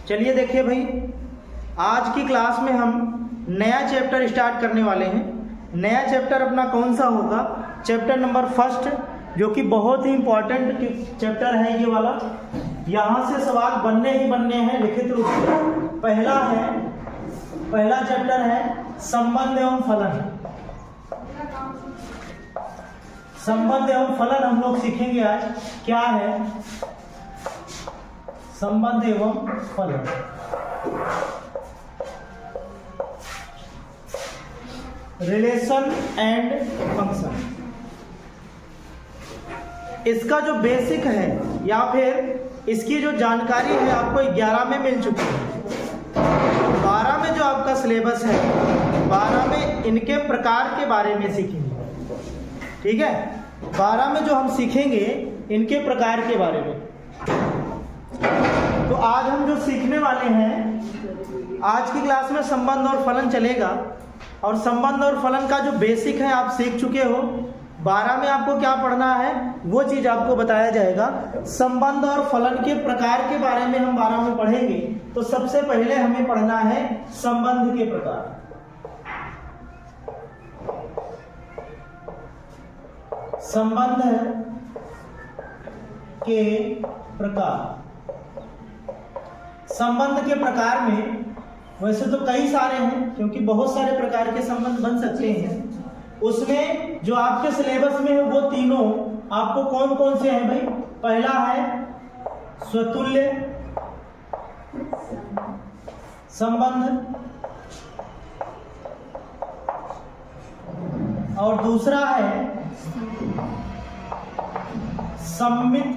चलिए देखिए भाई, आज की क्लास में हम नया चैप्टर स्टार्ट करने वाले हैं। नया चैप्टर अपना कौन सा होगा? चैप्टर नंबर फर्स्ट, जो कि बहुत ही इंपॉर्टेंट चैप्टर है ये वाला। यहाँ से सवाल बनने ही बनने हैं लिखित रूप में। पहला चैप्टर है संबंध एवं फलन। संबंध एवं फलन हम लोग सीखेंगे आज। क्या है संबंध एवं फलन? Relation and function. इसका जो बेसिक है या फिर इसकी जो जानकारी है आपको 11 में मिल चुकी है। 12 में जो आपका सिलेबस है, 12 में इनके प्रकार के बारे में सीखेंगे। ठीक है, 12 में जो हम सीखेंगे इनके प्रकार के बारे में। तो आज हम जो सीखने वाले हैं, आज की क्लास में संबंध और फलन चलेगा। और संबंध और फलन का जो बेसिक है आप सीख चुके हो। 12 में आपको क्या पढ़ना है वो चीज आपको बताया जाएगा। संबंध और फलन के प्रकार के बारे में हम 12 में पढ़ेंगे। तो सबसे पहले हमें पढ़ना है संबंध के प्रकार। संबंध के प्रकार। संबंध के प्रकार में वैसे तो कई सारे हैं, क्योंकि बहुत सारे प्रकार के संबंध बन सकते हैं। उसमें जो आपके सिलेबस में है वो तीनों आपको कौन कौन से हैं भाई? पहला है स्वतुल्य संबंध, और दूसरा है सममित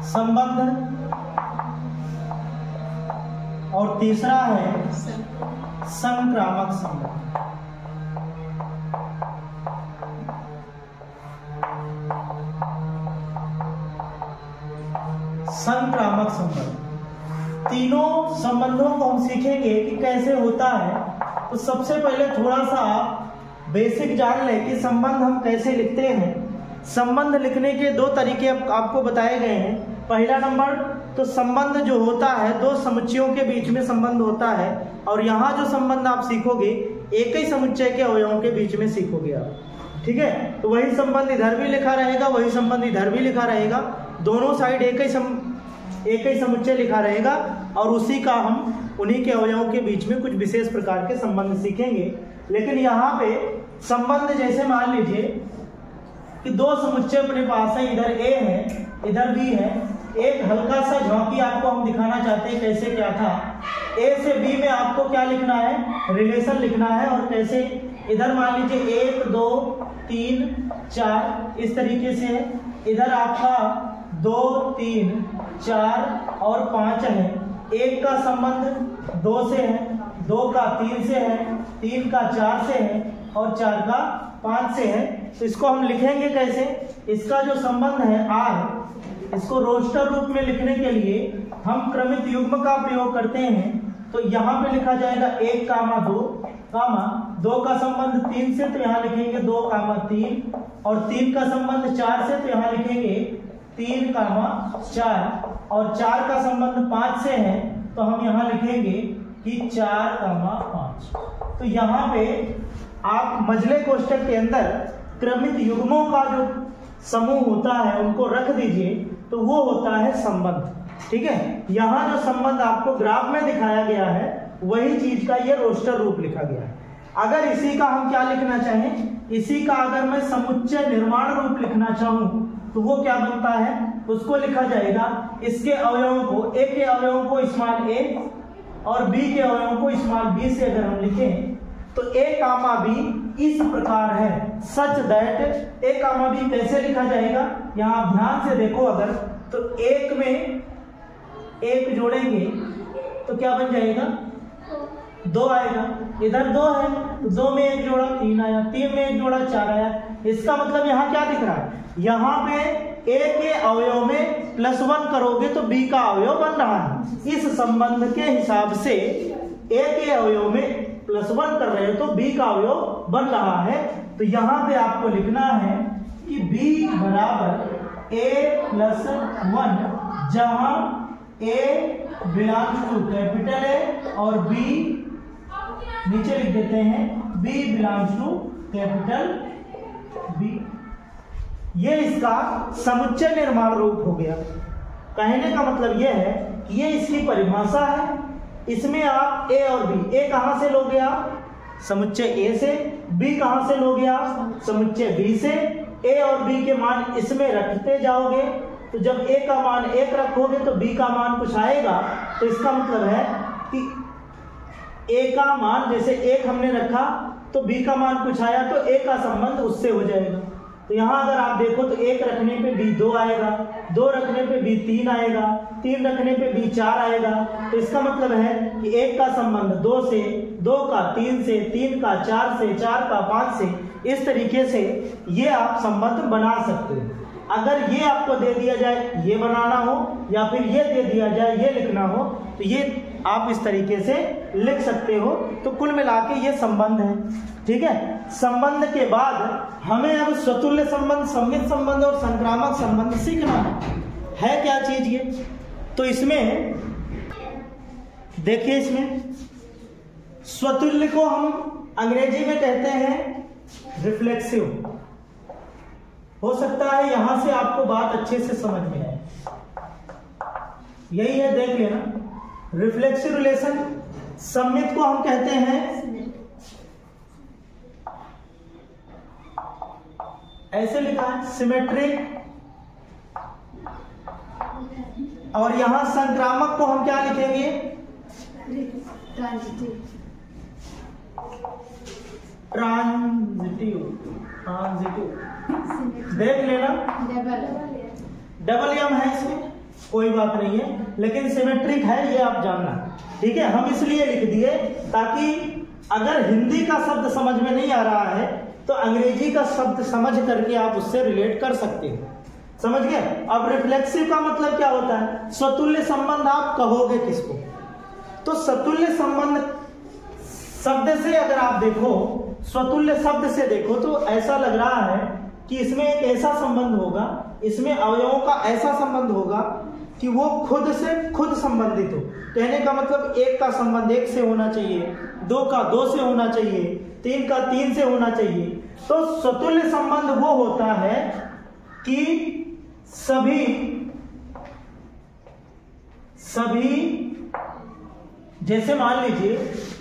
संबंध, और तीसरा है संक्रामक संबंध। संक्रामक संबंध, तीनों संबंधों को हम सीखेंगे कि कैसे होता है। तो सबसे पहले थोड़ा सा बेसिक जान लें कि संबंध हम कैसे लिखते हैं। संबंध लिखने के दो तरीके आपको बताए गए हैं। पहला नंबर तो संबंध जो होता है दो समुच्चयों के बीच में संबंध होता है। और यहाँ जो संबंध आप सीखोगे एक ही समुच्चय के अवयवों के बीच में सीखोगे आप। ठीक है, तो वही संबंध इधर भी लिखा रहेगा, वही संबंध इधर भी लिखा रहेगा। दोनों साइड एक ही समुच्चय लिखा रहेगा। और उसी का हम उन्हीं के अवयवों के बीच में कुछ विशेष प्रकार के संबंध सीखेंगे। लेकिन यहाँ पे संबंध जैसे मान लीजिए कि दो समुच्चय अपने पास है, इधर ए है इधर बी है। एक हल्का सा झोंकी आपको हम दिखाना चाहते हैं कैसे क्या था। ए से बी में आपको क्या लिखना है? रिलेशन लिखना है। और कैसे? इधर मान लीजिए 1 2 3 4 इस तरीके से है। इधर आपका 2 3 4 और 5 है। 1 का संबंध 2 से है, 2 का 3 से है, 3 का 4 से है और 4 का 5 से है। तो इसको हम लिखेंगे कैसे? इसका जो संबंध है आर, इसको रोस्टर रूप में लिखने के लिए हम क्रमित युग्म का प्रयोग करते हैं। तो यहाँ पे लिखा जाएगा 1, 2 का संबंध 3 से, तो यहाँ लिखेंगे 2, 3 और 3 का संबंध 4 से, तो यहाँ लिखेंगे 3, 4 और 4 का संबंध 5 से है, तो हम यहाँ लिखेंगे कि 4, 5। तो यहाँ पे आप मजले कोष्ठक के अंदर क्रमित युग्मों का जो समूह होता है उनको रख दीजिए, तो वो होता है संबंध। ठीक है, यहाँ जो संबंध आपको ग्राफ में दिखाया गया है वही चीज का ये रोस्टर रूप लिखा गया है। अगर इसी का हम क्या लिखना चाहें, इसी का अगर मैं समुच्चय निर्माण रूप लिखना चाहूं तो वो क्या बनता है? उसको लिखा जाएगा इसके अवयवों को, ए के अवयवों को स्मॉल ए और बी के अवयवों को स्मॉल बी से अगर हम लिखें तो ए कामा बी इस प्रकार है, such that A comma B कैसे लिखा जाएगा? यहाँ आप ध्यान से देखो, अगर तो 1 में 1 जोड़ेंगे तो क्या बन जाएगा? 2 आएगा। इधर 2 है तो 2 में 1 जोड़ा 3 आया, 3 में 1 जोड़ा 4 आया। इसका मतलब यहाँ क्या दिख रहा है? यहाँ पे ए के अवयव में +1 करोगे तो बी का अवयव बन रहा है। इस संबंध के हिसाब से ए के अवयव में +1 कर रहे हो तो बी का अवयव बन रहा है। तो यहाँ पे आपको लिखना है कि b बराबर a+1, जहां a belongs to capital A और b नीचे लिख देते हैं b belongs to capital B। ये इसका समुच्चय निर्माण रूप हो गया। कहने का मतलब यह है कि ये इसकी परिभाषा है। इसमें आप a और b, a कहां से लोगे आप? समुच्चय a से। b कहां से लोगे आप? समुच्चय b से। a और b के मान इसमें रखते जाओगे, तो जब a का मान 1 रखोगे तो b का मान कुछ आएगा। तो इसका मतलब है कि a का मान जैसे 1 हमने रखा तो b का मान कुछ आया तो a का संबंध उससे हो जाएगा। तो यहाँ अगर आप देखो तो 1 रखने पे b 2 आएगा, 2 रखने पे b 3 आएगा, 3 रखने पे b 4 आएगा। तो इसका मतलब है कि 1 का संबंध 2 से, 2 का 3 से, 3 का 4 से, 4 का 5 से, इस तरीके से ये आप संबंध बना सकते हो। अगर ये आपको दे दिया जाए ये बनाना हो, या फिर ये दे दिया जाए ये लिखना हो, तो ये आप इस तरीके से लिख सकते हो। तो कुल मिला के ये संबंध है। ठीक है। संबंध के बाद हमें अब स्वतुल्य संबंध, सम्मित संबंध और संक्रामक संबंध सीखना है क्या चीज ये। तो इसमें देखिए, इसमें स्वतुल्य को हम अंग्रेजी में कहते हैं रिफ्लेक्सिव। हो सकता है यहां से आपको बात अच्छे से समझ में आए। यही है, देख लेना। Reflexive relation. सम्मित को हम कहते हैं, ऐसे लिखा है, सिमेट्रिक। और यहां संक्रामक को हम क्या लिखेंगे? ट्रांजिटिव। देख लेना, डबल एम है इसमें, कोई बात नहीं है, लेकिन सिमेट्रिक है ये आप जानना। ठीक है। हम इसलिए लिख दिए ताकि अगर हिंदी का शब्द समझ में नहीं आ रहा है तो अंग्रेजी का शब्द समझ करके आप उससे रिलेट कर सकते हो। समझ गए? अब रिफ्लेक्सिव का मतलब क्या होता है? स्वतुल्य संबंध आप कहोगे किसको? तो स्वतुल्य संबंध शब्द से अगर आप देखो, स्वतुल्य शब्द से देखो तो ऐसा लग रहा है कि इसमें एक ऐसा संबंध होगा, इसमें अवयवों का ऐसा संबंध होगा कि वो खुद से खुद संबंधित हो। कहने का मतलब 1 का संबंध 1 से होना चाहिए, 2 का 2 से होना चाहिए, 3 का 3 से होना चाहिए। तो स्वतुल्य संबंध वो होता है कि सभी जैसे मान लीजिए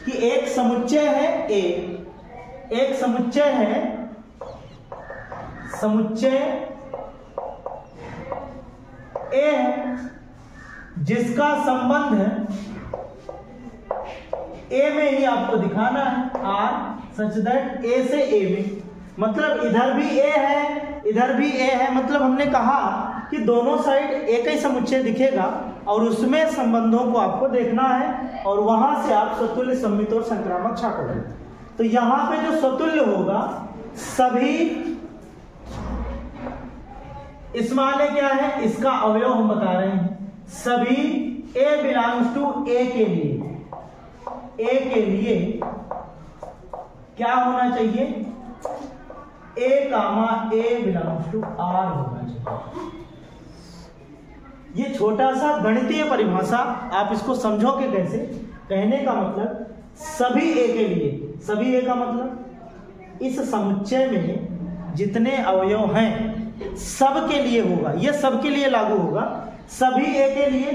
कि एक समुच्चय है A, एक समुच्चय है, समुच्चय A है जिसका संबंध A में ही आपको दिखाना है, R सच दैट A से A में, मतलब इधर भी A है इधर भी A है। मतलब हमने कहा कि दोनों साइड एक ही समुच्चय दिखेगा और उसमें संबंधों को आपको देखना है और वहां से आप स्वतुल्य, सम्मित और संक्रामक छापोगे। तो यहां पे जो स्वतुल्य होगा, सभी, इस माने क्या है, इसका अवयव हम बता रहे हैं, सभी A बिलोंग्स टू A के लिए, A के लिए क्या होना चाहिए? A comma A belongs to R होना चाहिए। ये छोटा सा गणितीय परिभाषा, आप इसको समझोगे कैसे? कहने का मतलब सभी A के लिए, सभी A का मतलब इस समुच्चय में जितने अवयव हैं सबके लिए होगा, ये सबके लिए लागू होगा। सभी A के लिए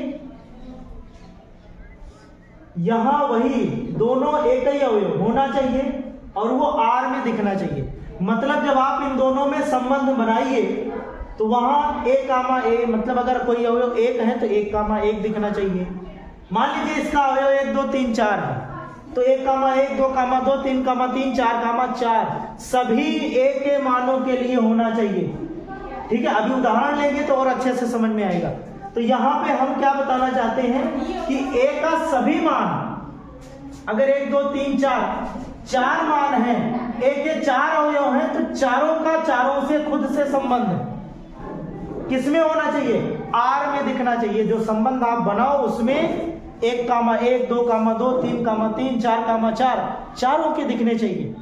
यहां वही दोनों एक ही अवयव होना चाहिए और वो R में दिखना चाहिए। मतलब जब आप इन दोनों में संबंध बनाइए तो वहां A कामा A, मतलब अगर कोई अवयव 1 है तो 1 कामा 1 दिखना चाहिए। मान लीजिए इसका अवयव 1 2 3 4 है तो 1 कामा 1 2 कामा 2 3 कामा 3 4 कामा 4 सभी A के मानों के लिए होना चाहिए। ठीक है। अभी उदाहरण लेंगे तो और अच्छे से समझ में आएगा। तो यहाँ पे हम क्या बताना चाहते हैं कि A का सभी मान, अगर 1 2 3 4 मान है, A के 4 अवयव हैं तो चारों का चारों से खुद से संबंध किसमें होना चाहिए? R में दिखना चाहिए। जो संबंध आप बनाओ उसमें 1 कामा 1 2 कामा 2 3 कामा 3 4 कामा 4 चारों के दिखने चाहिए।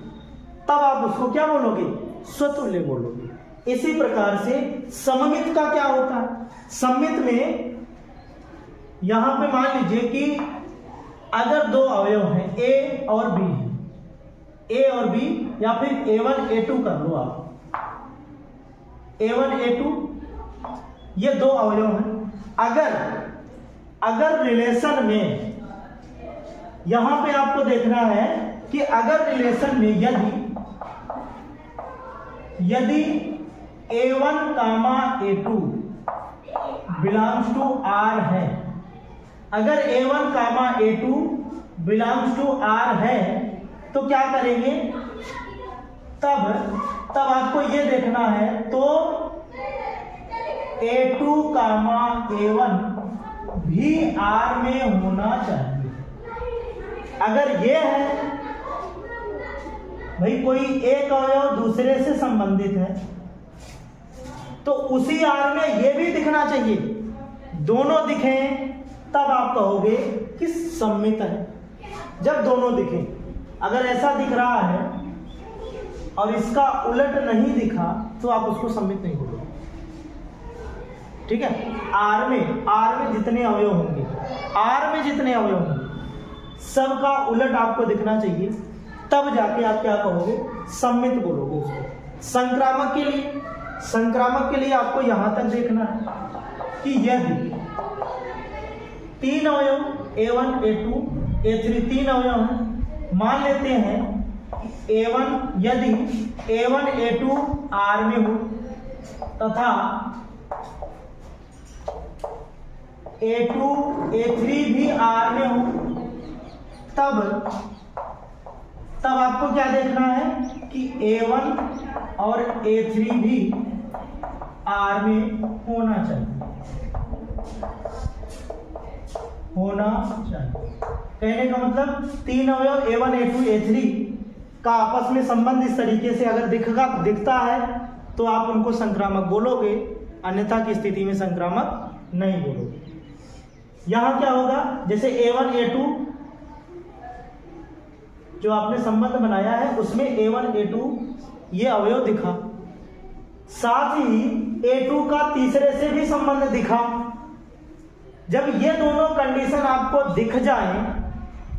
तब आप उसको क्या बोलोगे? स्वतुल्य बोलोगे। इसी प्रकार से सममित का क्या होता है? सममित में यहां पे मान लीजिए कि अगर दो अवयव हैं ए और बी है, ए और बी, या फिर A1 A2 कर लो आप, A1 A2 ये दो अवयव हैं। अगर रिलेशन में यहां पे आपको देखना है कि अगर रिलेशन में यदि A1 comma A2 belongs to R है, अगर A1 comma A2 belongs to R है तो क्या करेंगे? तब आपको ये देखना है तो A2 कामा A1 भी R में होना चाहिए। अगर ये है भाई कोई एक अवयव दूसरे से संबंधित है तो उसी R में ये भी दिखना चाहिए। दोनों दिखें तब आप कहोगे कि सममित है। जब दोनों दिखें, अगर ऐसा दिख रहा है और इसका उलट नहीं दिखा तो आप उसको सममित नहीं बोलोगे। ठीक है? R में जितने अवयव होंगे, सबका उलट आपको दिखना चाहिए, तब जाके आप क्या कहोगे? सममित बोलोगे उसको। संक्रामक के लिए आपको यहां तक देखना है कि यदि तीन अवयव A1 A2 A3 तीन अवयव हैं, मान लेते हैं यदि A1 A2 R में हो तथा A2 A3 भी R में हो, तब आपको क्या देखना है कि A1 और A3 भी R में होना चाहिए। कहने का मतलब तीन अवयव A1 A2 A3 का आपस में संबंध इस तरीके से अगर दिखता है तो आप उनको संक्रामक बोलोगे, अन्यथा की स्थिति में संक्रामक नहीं बोलोगे। यहां क्या होगा? जैसे A1 A2 जो आपने संबंध बनाया है उसमें A1 A2 ये अवयव दिखा, साथ ही A2 का तीसरे से भी संबंध दिखा। जब ये दोनों कंडीशन आपको दिख जाएं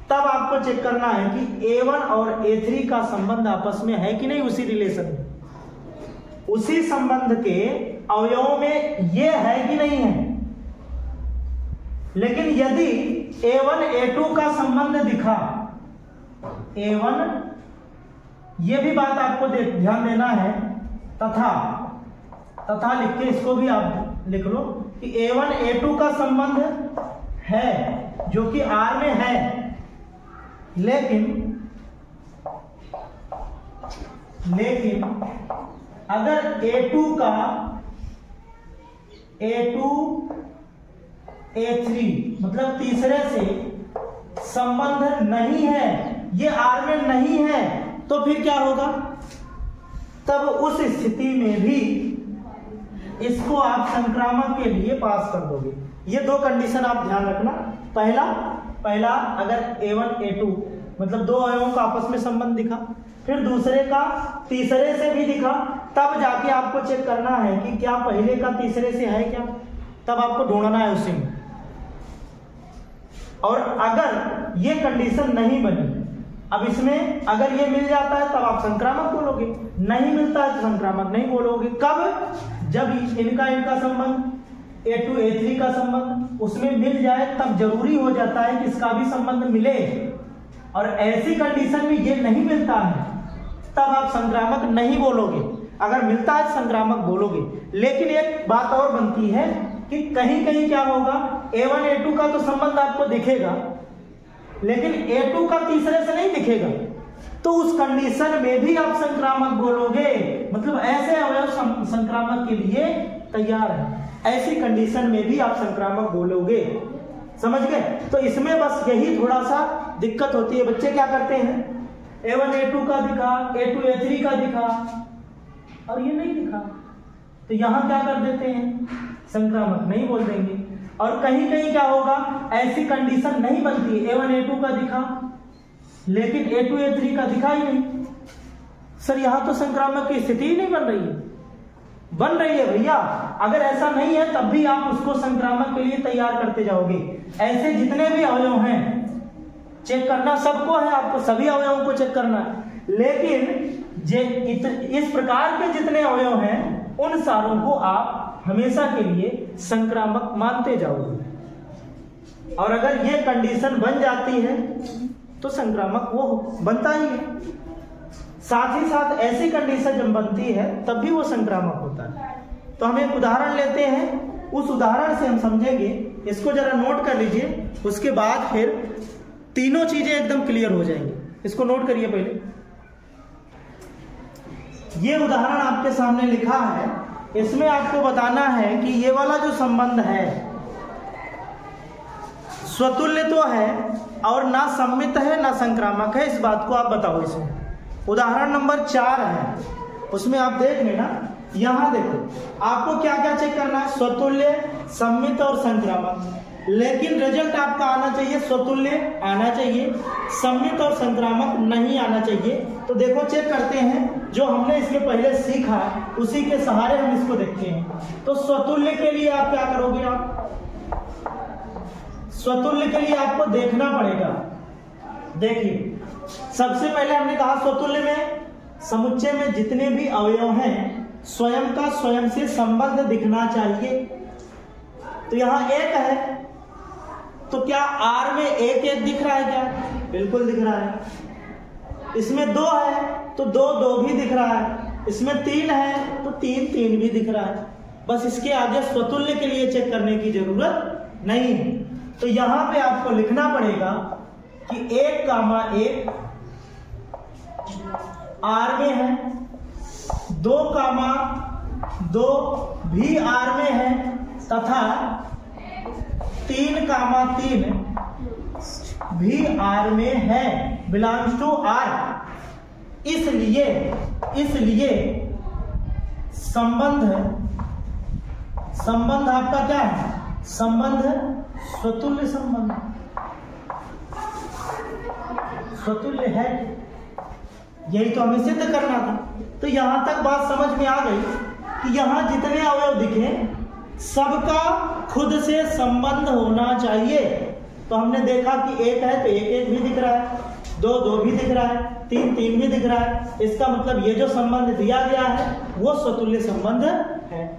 तब आपको चेक करना है कि A1 और A3 का संबंध आपस में है कि नहीं, उसी रिलेशन में, उसी संबंध के अवयवों में ये है कि नहीं है। लेकिन यदि A1 A2 का संबंध दिखा, A1 ये भी बात आपको ध्यान देना है, तथा लिख के इसको भी आप लिख लो कि A1 A2 का संबंध है जो कि R में है, लेकिन अगर A2 A3 मतलब तीसरे से संबंध नहीं है, ये R में नहीं है, तो फिर क्या होगा? तब उस स्थिति में भी इसको आप संक्रामक के लिए पास कर दोगे। ये दो कंडीशन आप ध्यान रखना। पहला अगर A1 A2 मतलब दो अवयवों का आपस में संबंध दिखा, फिर दूसरे का तीसरे से भी दिखा, तब जाके आपको चेक करना है कि क्या पहले का तीसरे से है क्या, तब आपको ढूंढना है उसी में। और अगर ये कंडीशन नहीं बनी, अब इसमें अगर ये मिल जाता है तब आप संक्रामक बोलोगे, नहीं मिलता है तो संक्रामक नहीं बोलोगे। कब? जब इनका संबंध A2 A3 का संबंध उसमें मिल जाए, तब जरूरी हो जाता है कि इसका भी संबंध मिले, और ऐसी कंडीशन में ये नहीं मिलता है तब आप संक्रामक नहीं बोलोगे। अगर मिलता है संक्रामक बोलोगे। लेकिन एक बात और बनती है कि कहीं कहीं क्या होगा, A1 A2 का तो संबंध आपको दिखेगा, लेकिन A2 का तीसरे से नहीं दिखेगा, तो उस कंडीशन में भी आप संक्रामक बोलोगे। मतलब ऐसे अवयव संक्रामक के लिए तैयार है, ऐसी कंडीशन में भी आप संक्रामक बोलोगे। समझ गए? तो इसमें बस यही थोड़ा सा दिक्कत होती है। बच्चे क्या करते हैं, A1 A2 का दिखा, A2 A3 का दिखा और ये नहीं दिखा, तो यहां क्या कर देते हैं, संक्रामक नहीं बोल देंगे। और कहीं कहीं क्या होगा, ऐसी कंडीशन नहीं बनती, A1 A2 का दिखा लेकिन A2 A3 का दिखा ही नहीं, सर यहां तो संक्रामक की स्थिति ही नहीं बन रही है। बन रही है भैया। अगर ऐसा नहीं है तब भी आप उसको संक्रामक के लिए तैयार करते जाओगे। ऐसे जितने भी अवयव हैं चेक करना सबको है, आपको सभी अवयवों को चेक करना है, लेकिन इस प्रकार के जितने अवयव हैं उन सारों को आप हमेशा के लिए संक्रामक मानते जाओगे। और अगर ये कंडीशन बन जाती है तो संक्रामक वो बनता ही है। साथ ही साथ ऐसी कंडीशन जब बनती है तब भी वो संक्रामक होता है। तो हम एक उदाहरण लेते हैं, उस उदाहरण से हम समझेंगे। इसको जरा नोट कर लीजिए, उसके बाद फिर तीनों चीजें एकदम क्लियर हो जाएंगी। इसको नोट करिए पहले। ये उदाहरण आपके सामने लिखा है, इसमें आपको बताना है कि ये वाला जो संबंध है स्वतुल्य तो है और ना सम्मित है ना संक्रामक है, इस बात को आप बताओ। इसमें उदाहरण नंबर 4 है, उसमें आप देख लेना। यहां देखो आपको क्या क्या चेक करना है, स्वतुल्य, सम्मित और संक्रामक। लेकिन रिजल्ट आपका आना चाहिए स्वतुल्य आना चाहिए, सम्मित और संक्रामक नहीं आना चाहिए। तो देखो चेक करते हैं, जो हमने इसके पहले सीखा उसी के सहारे हम इसको देखते हैं। तो स्वतुल्य के लिए आप क्या करोगे, आप स्वतुल्य के लिए आपको देखना पड़ेगा। देखिए सबसे पहले हमने कहा स्वतुल्य में समुच्चय में जितने भी अवयव हैं स्वयं का स्वयं से संबंध दिखना चाहिए। तो यहां एक है तो क्या आर में एक एक दिख रहा है क्या? बिल्कुल दिख रहा है। इसमें 2 है तो 2 2 भी दिख रहा है। इसमें 3 है तो 3 3 भी दिख रहा है। बस इसके आगे स्वतुल्य के लिए चेक करने की जरूरत नहीं है। तो यहां पे आपको लिखना पड़ेगा कि 1,1 आर में है, 2,2 भी आर में है तथा 3,3 भी आर में है, बिलोंग्स टू आर। इसलिए संबंध आपका क्या है? संबंध स्वतुल्य संबंध, स्वतुल्य है। यही तो हमें सिद्ध करना था। तो यहां तक बात समझ में आ गई कि यहां जितने अवयव दिखे सबका खुद से संबंध होना चाहिए। तो हमने देखा कि 1 है तो 1 1 भी दिख रहा है, 2 2 भी दिख रहा है, 3 3 भी दिख रहा है। इसका मतलब ये जो संबंध दिया गया है वो स्वतुल्य संबंध है।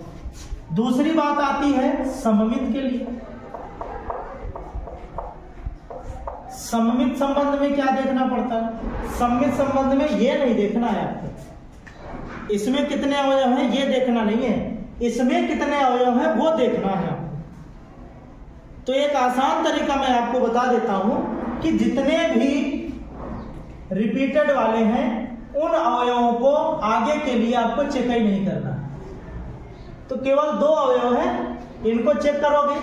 दूसरी बात आती है सममित के लिए। सममित संबंध में क्या देखना पड़ता है? सममित संबंध में ये नहीं देखना है आपको, इसमें कितने अवयव हैं ये देखना नहीं है, इसमें कितने अवयव हैं वो देखना है। तो एक आसान तरीका मैं आपको बता देता हूं कि जितने भी रिपीटेड वाले हैं उन अवयवों को आगे के लिए आपको चेक ही नहीं करना। तो केवल 2 अवयव हैं, इनको चेक करोगे,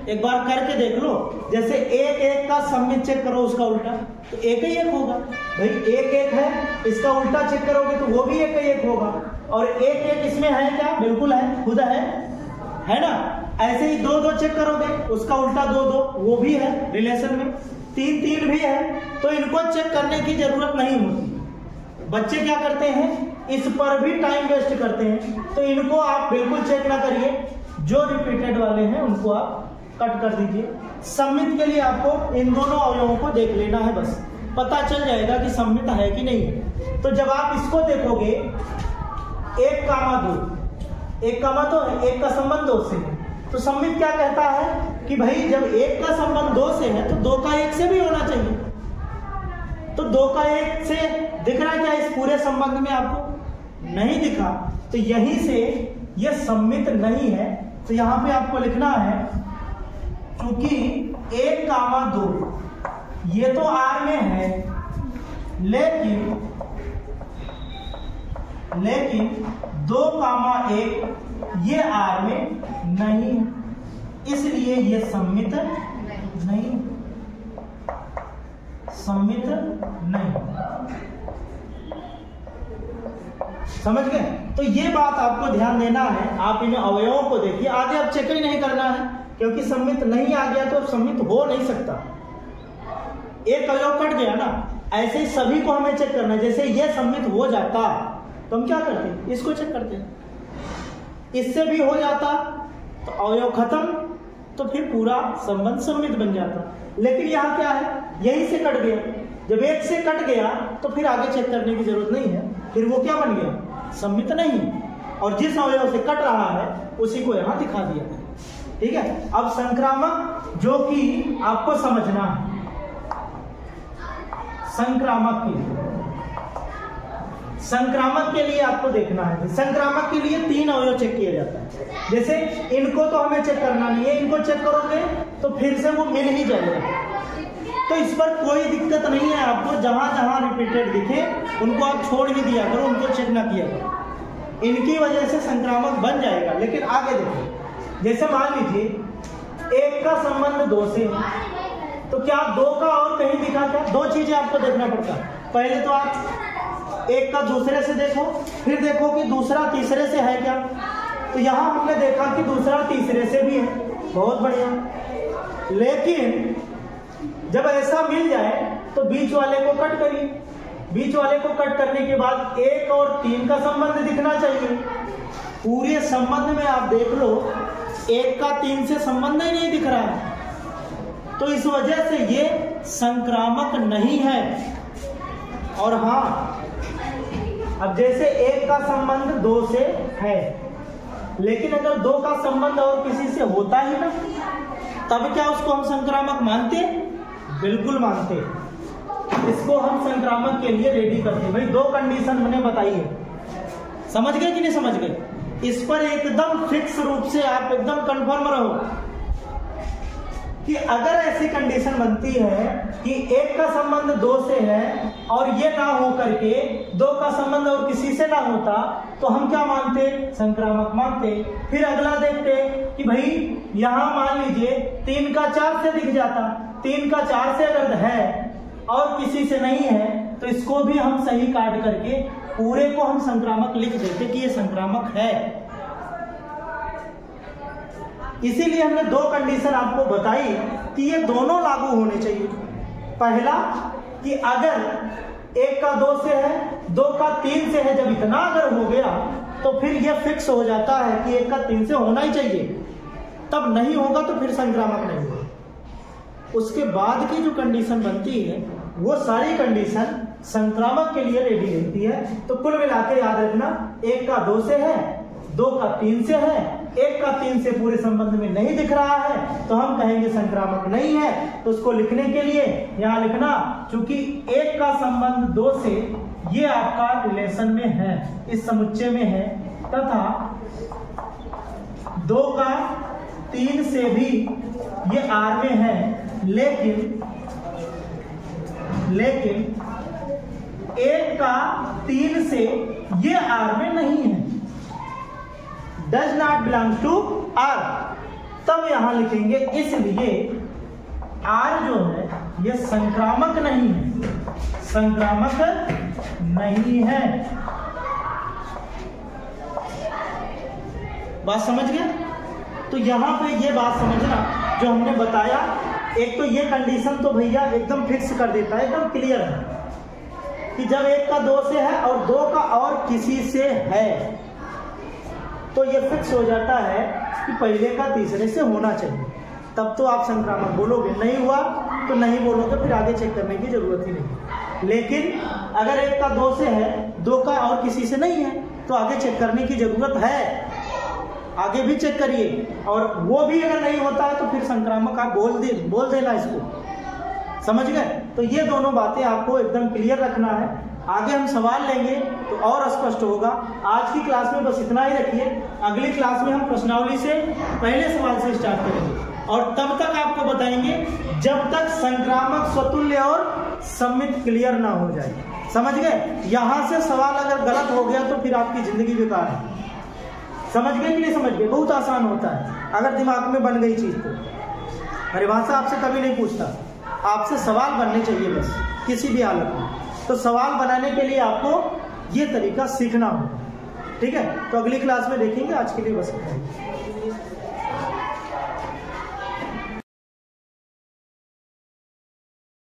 एक बार करके देख लो। जैसे 1 1 का सम्मित चेक करो, उसका उल्टा तो 1 ही 1 होगा भाई। 1 1 है, इसका उल्टा चेक करोगे तो वो भी 1 ही 1 होगा। और 1 1 इसमें है क्या? बिल्कुल है, खुद है ना। ऐसे ही 2 2 चेक करोगे, उसका उल्टा 2 2 वो भी है रिलेशन में। 3 3 भी है, तो इनको चेक करने की जरूरत नहीं होती। बच्चे क्या करते हैं, इस पर भी टाइम वेस्ट करते हैं। तो इनको आप बिल्कुल चेक ना करिए, जो रिपीटेड वाले हैं उनको आप कट कर दीजिए। सम्मित के लिए आपको इन दोनों अवयवों को देख लेना है, बस पता चल जाएगा कि सम्मित है कि नहीं है। तो जब आप इसको देखोगे 1,2 1 का संबंध 2 से है, तो सम्मित क्या कहता है कि भाई जब 1 का संबंध 2 से है तो 2 का 1 से भी होना चाहिए। तो 2 का 1 से दिख रहा है क्या इस पूरे संबंध में? आपको नहीं दिखा, तो यहीं से यह सम्मित नहीं है। तो यहां पे आपको लिखना है क्योंकि 1,2 ये तो आर में है, लेकिन 2,1 ये आर में नहीं, इसलिए ये सम्मित नहीं, सम्मित नहीं। समझ गए? तो ये बात आपको ध्यान देना है। आप इन अवयवों को देखिए, आगे आप चेक ही नहीं करना है क्योंकि सम्मित नहीं आ गया तो अब सम्मित हो नहीं सकता। एक अवयव कट गया ना, ऐसे ही सभी को हमें चेक करना है। जैसे ये सम्मित हो जाता तो हम क्या करते हैं, इसको चेक करते हैं। इससे भी हो जाता तो अवयव खत्म, तो फिर पूरा संबंध सम्मित बन जाता। लेकिन यहाँ क्या है, यही से कट गया। जब एक से कट गया तो फिर आगे चेक करने की जरूरत नहीं है, फिर वो क्या बन गया, सम्मित नहीं। और जिस अवयव से कट रहा है उसी को यहाँ दिखा दिया। ठीक है, अब संक्रामक जो कि आपको समझना है, संक्रामक के लिए आपको देखना है। संक्रामक के लिए 3 अवयव चेक किया जाता है। जैसे इनको तो हमें चेक करना नहीं है, इनको चेक करोगे तो फिर से वो मिल ही जाएगा, तो इस पर कोई दिक्कत नहीं है आपको। जहां जहां रिपीटेड दिखे उनको आप छोड़ ही दिया करो, उनको चेक ना किया करो, इनकी वजह से संक्रामक बन जाएगा। लेकिन आगे देखो, जैसे मान लीजिए 1 का संबंध 2 से है, तो क्या 2 का और कहीं दिखा क्या? 2 चीजें आपको देखना पड़ता है। पहले तो आप 1 का दूसरे से देखो, फिर देखो कि दूसरा तीसरे से है क्या। तो यहां हमने देखा कि दूसरा तीसरे से भी है, बहुत बढ़िया। लेकिन जब ऐसा मिल जाए तो बीच वाले को कट करिए। बीच वाले को कट करने के बाद 1 और 3 का संबंध दिखना चाहिए। पूरे संबंध में आप देख लो 1 का 3 से संबंध ही नहीं दिख रहा है, तो इस वजह से ये संक्रामक नहीं है। और हाँ, अब जैसे 1 का संबंध 2 से है, लेकिन अगर 2 का संबंध और किसी से होता ही ना, तब क्या उसको हम संक्रामक मानते? बिल्कुल मानते। इसको हम संक्रामक के लिए रेडी करते। भाई 2 कंडीशन मैंने बताई है, समझ गए कि नहीं समझ गए? इस पर एकदम फिक्स रूप से आप एकदम कंफर्म रहो कि अगर ऐसी कंडीशन बनती है कि 1 का संबंध 2 से है और ये ना हो करके 2 का संबंध और किसी से ना होता, तो हम क्या मानते? संक्रामक मानते। फिर अगला देखते कि भाई यहां मान लीजिए 3 का 4 से दिख जाता, 3 का 4 से अगर है और किसी से नहीं है, तो इसको भी हम सही काट करके पूरे को हम संक्रामक लिख देते कि ये संक्रामक है। इसीलिए हमने 2 कंडीशन आपको बताई कि ये दोनों लागू होने चाहिए। पहला कि अगर 1 का 2 से है, 2 का 3 से है, जब इतना अगर हो गया तो फिर ये फिक्स हो जाता है कि 1 का 3 से होना ही चाहिए। तब नहीं होगा तो फिर संक्रामक नहीं होगा। उसके बाद की जो कंडीशन बनती है वो सारी कंडीशन संक्रामक के लिए रेडी रहती है। तो कुल मिलाकर याद रखना, 1 का 2 से है, 2 का 3 से है, 1 का 3 से पूरे संबंध में नहीं दिख रहा है, तो हम कहेंगे संक्रामक नहीं है। तो उसको लिखने के लिए यहां लिखना, चूंकि 1 का संबंध 2 से ये आपका रिलेशन में है, इस समुच्चय में है, तथा 2 का 3 से भी ये R में है, लेकिन 1 का 3 से ये R में नहीं है, does not belong to R। तब यहां लिखेंगे इसलिए R जो है ये संक्रामक नहीं है, संक्रामक नहीं है। बात समझ गए? तो यहां पे ये बात समझना जो हमने बताया, एक तो ये कंडीशन तो भैया एकदम फिक्स कर देता है, एकदम क्लियर है कि जब 1 का 2 से है और 2 का और किसी से है, तो ये फिक्स हो जाता है कि पहले का तीसरे से होना चाहिए। तब तो आप संक्रामक बोलोगे, नहीं हुआ तो नहीं बोलोगे, फिर आगे चेक करने की जरूरत ही नहीं। लेकिन अगर 1 का 2 से है, 2 का और किसी से नहीं है, तो आगे चेक करने की जरूरत है, आगे भी चेक करिए। और वो भी अगर नहीं होता है तो फिर संक्रामक आप बोल देना इसको, समझ गए? तो ये दोनों बातें आपको एकदम क्लियर रखना है। आगे हम सवाल लेंगे तो और स्पष्ट होगा। आज की क्लास में बस इतना ही रखिए, अगली क्लास में हम प्रश्नावली से पहले सवाल से स्टार्ट करेंगे, और तब तक आपको बताएंगे जब तक संक्रामक, स्वतुल्य और सम्मित क्लियर ना हो जाए। समझ गए? यहां से सवाल अगर गलत हो गया तो फिर आपकी जिंदगी बेकार है। समझ गए कि नहीं समझ गए? बहुत आसान होता है अगर दिमाग में बन गई चीज तो। परिभाषा आपसे कभी नहीं पूछता, आपसे सवाल बनने चाहिए बस, किसी भी हालत में। तो सवाल बनाने के लिए आपको ये तरीका सीखना होगा, ठीक है? तो अगली क्लास में देखेंगे। आज के लिए बस इतना ही।